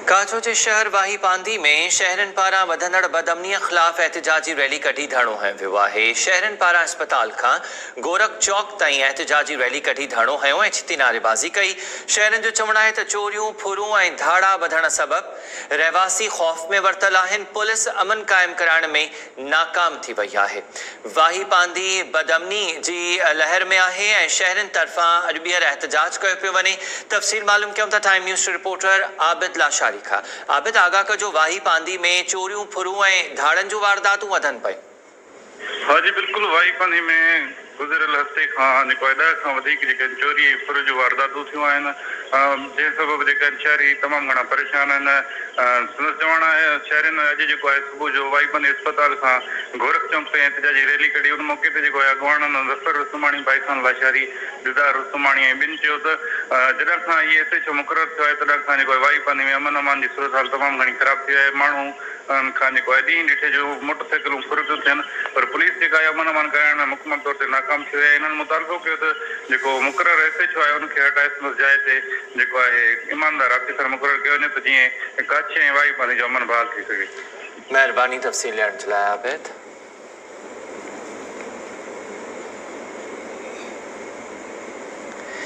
काठो जे शहर वाही पांदी में शहरन पारा वधंदड़ बदअमनीअ ख़िलाफ़ एहतिजाजी रैली कढी धरणो हंयो वियो आहे। शहरन पारा अस्पताल खां गोरख चौक ताईं एहतिजाजी रैली कढी धरणो हंयो ऐं छिती नारेबाज़ी कई। शहरन जो चवणु आहे त चोरियूं फुरूं ऐं धाड़ा वधण सबबि रहवासी ख़ौफ़ में वरतल आहिनि। पुलिस अमन क़ाइम कराइण में नाकाम थी वई आहे। वाही पांदी बदअमनी जी लहर में आहे ऐं शहरन तरफ़ां अॼु ॿीहर एहतिजाज कयो पियो वञे। तफ़सील मालूम कयूं था time news reporter Abid Lashari. Abid, आगाह कजो, वाही पांदी में चोरियूं फुरूं ऐं धाड़न जूं वारदातूं वधनि पयूं। हाँ जी बिल्कुल, वाही पांदी में गुज़िरियल हफ़्ते खां जेको आहे 10 खां वधीक जेके चोरी फुर जूं वारदातूं थियूं आहिनि, जंहिं सबबु जेके शहरी तमामु घणा परेशान आहिनि। संदसि चवणु आहे शहरनि अॼु जेको आहे सुबुह जो वाही पांदी अस्पताल खां गोरख चौक ते एहतिजाजी रैली कढी। उन मौक़े ते जेको आहे अॻवाननि ज़फ़र रुस्तमाणी, भाईखान लाशारी, दिदार रुस्तमाणी ऐं ॿिनि चयो त जॾहिं खां इहे हिते छो मुक़ररु थियो आहे तॾहिं खां जेको आहे वाही पांदी में अमन अमान जी सूरत हाल तमामु घणी ख़राबु थी आहे। माण्हू खां जेको आहे ॾींहुं ॾिठे जो मोटरसाइकिलूं फुर थियूं थियनि, पर पुलिस जेका आहे अमन अमान कराइण में मुकमल तौर ते नाकाम थी वई आहे। इन्हनि मुतालबो कयो त जेको मुक़ररु एस एच ओ आहे उनखे हटाए संदसि जाइ ते जेको आहे ईमानदार ऑफिसर मुक़ररु कयो वञे त जीअं कच्छ ऐं वाही पांदी जो अमन बहाल थी सघे। महिरबानी तफ़सील ॾियण जे लाइ आबिद।